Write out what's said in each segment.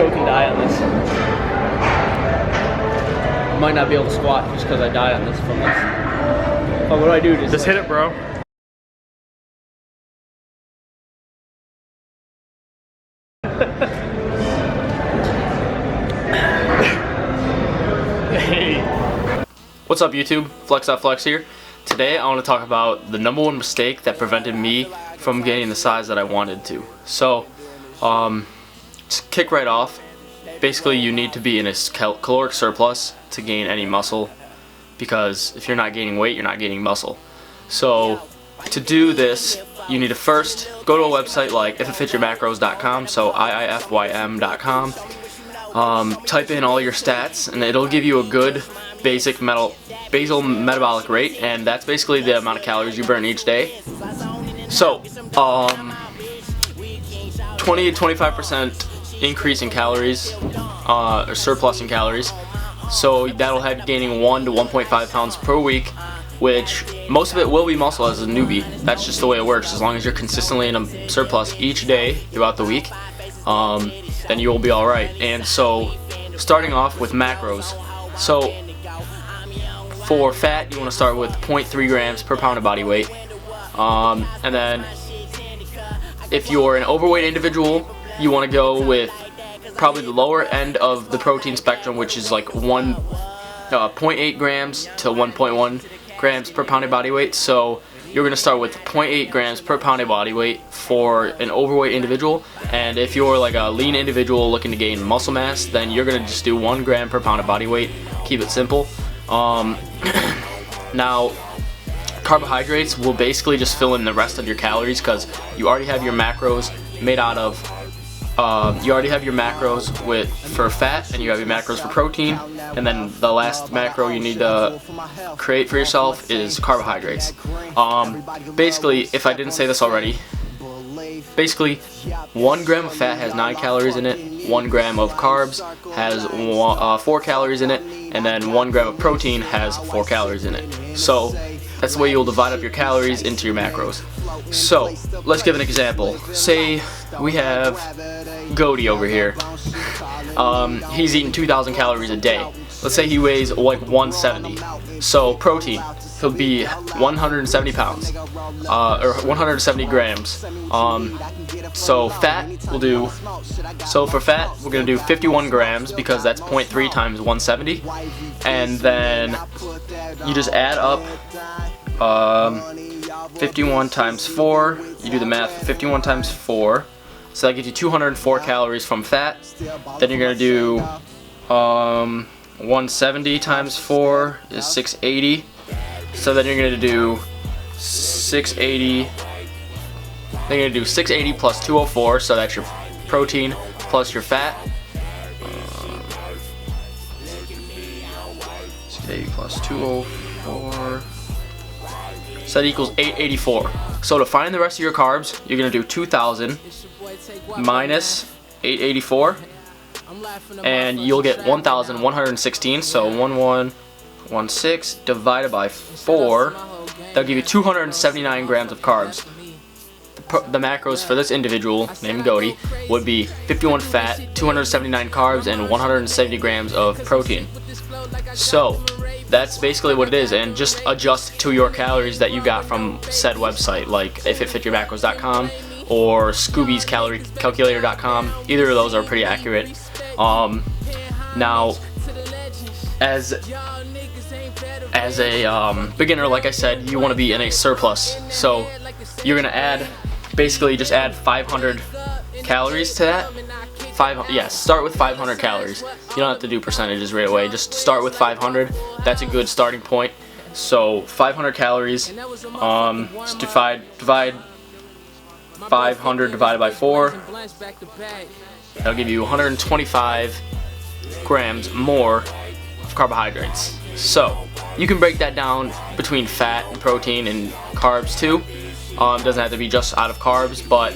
choke and die on this. Might not be able to squat just because I die on this from this. But what do I do? Just hit it, bro. Hey. What's up, YouTube? Flex here. Today I want to talk about the number one mistake that prevented me from gaining the size that I wanted to. So, to kick right off, basically you need to be in a caloric surplus to gain any muscle, because if you're not gaining weight, you're not gaining muscle. So to do this, you need to first go to a website like ifitfitsyourmacros.com, so iifym.com. Type in all your stats and it'll give you a good basic basal metabolic rate, and that's basically the amount of calories you burn each day. So 20 to 25% increase in calories, or surplus in calories. So that'll have you gaining 1 to 1.5 pounds per week, which most of it will be muscle as a newbie. That's just the way it works. As long as you're consistently in a surplus each day throughout the week, then you will be alright. And so, starting off with macros. So, for fat, you want to start with 0.3 grams per pound of body weight. And then, if you're an overweight individual, you want to go with probably the lower end of the protein spectrum, which is like 0.8 grams to 1.1 grams per pound of body weight. So you're going to start with 0.8 grams per pound of body weight for an overweight individual, and if you're like a lean individual looking to gain muscle mass, then you're going to just do 1 gram per pound of body weight. Keep it simple. Now, carbohydrates will basically just fill in the rest of your calories, because you already have your macros made out of you already have your macros for fat, and you have your macros for protein, and then the last macro you need to create for yourself is carbohydrates. Basically, if I didn't say this already, basically 1 gram of fat has 9 calories in it, 1 gram of carbs has 4 calories in it, and then 1 gram of protein has 4 calories in it. So that's the way you'll divide up your calories into your macros. So let's give an example. Say we have Goaty over here. He's eating 2,000 calories a day. Let's say he weighs like 170. So protein, he'll be 170 pounds, or 170 grams. So fat, for fat, we're gonna do 51 grams, because that's 0.3 times 170. And then you just add up 51 times 4, you do the math, 51 times 4, so that gives you 204 calories from fat. Then you're going to do 170 times 4 is 680, so then you're going to do 680, then you're going to do 680 plus 204, so that's your protein plus your fat. 680 plus 204, so that equals 884. So to find the rest of your carbs, you're going to do 2,000 minus 884, and you'll get 1,116. So 1116 divided by 4, that'll give you 279 grams of carbs. The macros for this individual named Goaty would be 51 fat, 279 carbs, and 170 grams of protein. So that's basically what it is, and just adjust to your calories that you got from said website, like ifitfitsyourmacros.com or scoobiescaloriecalculator.com. Either of those are pretty accurate. Now, as a beginner, like I said, you want to be in a surplus. So you're gonna basically just add 500 calories to that. Start with 500 calories. You don't have to do percentages right away. Just start with 500. That's a good starting point. So 500 calories. Just divide 500 divided by 4. That'll give you 125 grams more of carbohydrates. So you can break that down between fat and protein and carbs too. Doesn't have to be just out of carbs, but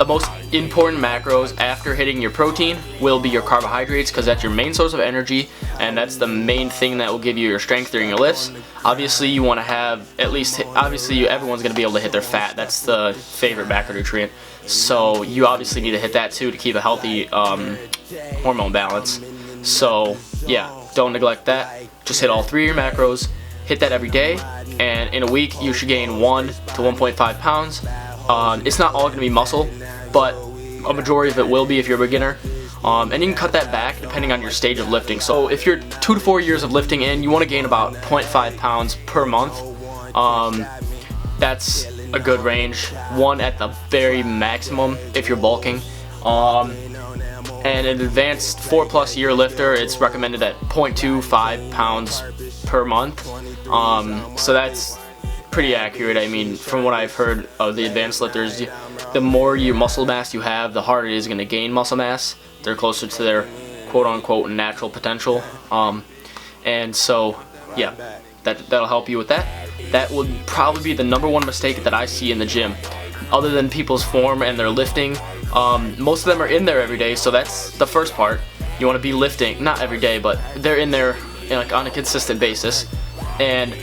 the most important macros after hitting your protein will be your carbohydrates, because that's your main source of energy and that's the main thing that will give you your strength during your lifts. Obviously you want to have at least, everyone's going to be able to hit their fat. That's the favorite macronutrient, so you obviously need to hit that too to keep a healthy hormone balance. So yeah, don't neglect that. Just hit all 3 of your macros, hit that every day, and in a week you should gain 1 to 1.5 pounds. It's not all going to be muscle, but a majority of it will be if you're a beginner. And you can cut that back depending on your stage of lifting. So if you're 2 to 4 years of lifting in, you want to gain about 0.5 pounds per month. That's a good range. 1 at the very maximum if you're bulking. And an advanced 4+ year lifter, it's recommended at 0.25 pounds per month. So that's pretty accurate. I mean, from what I've heard of the advanced lifters, the more your muscle mass you have, the harder it is going to gain muscle mass. They're closer to their quote-unquote natural potential. And so, yeah, that'll help you with that. That would probably be the #1 mistake that I see in the gym. Other than people's form and their lifting, most of them are in there every day, so that's the first part. You want to be lifting, not every day, but they're in there like on a consistent basis. And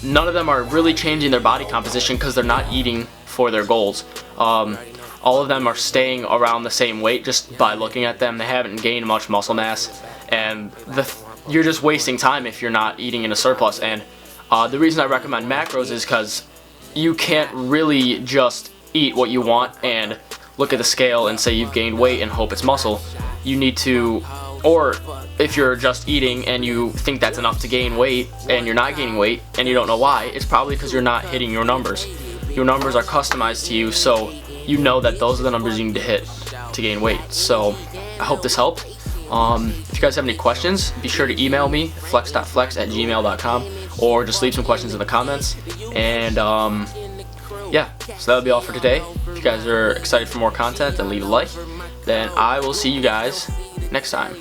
none of them are really changing their body composition because they're not eating for their goals. All of them are staying around the same weight just by looking at them. They haven't gained much muscle mass, and you're just wasting time if you're not eating in a surplus. And the reason I recommend macros is because you can't really just eat what you want and look at the scale and say you've gained weight and hope it's muscle. You need to, or if you're just eating and you think that's enough to gain weight and you're not gaining weight and you don't know why, it's probably because you're not hitting your numbers. Your numbers are customized to you, so you know that those are the numbers you need to hit to gain weight. So I hope this helped. If you guys have any questions, be sure to email me, flex.flex@gmail.com, or just leave some questions in the comments. And yeah, so that'll be all for today. If you guys are excited for more content, then leave a like. Then I will see you guys next time.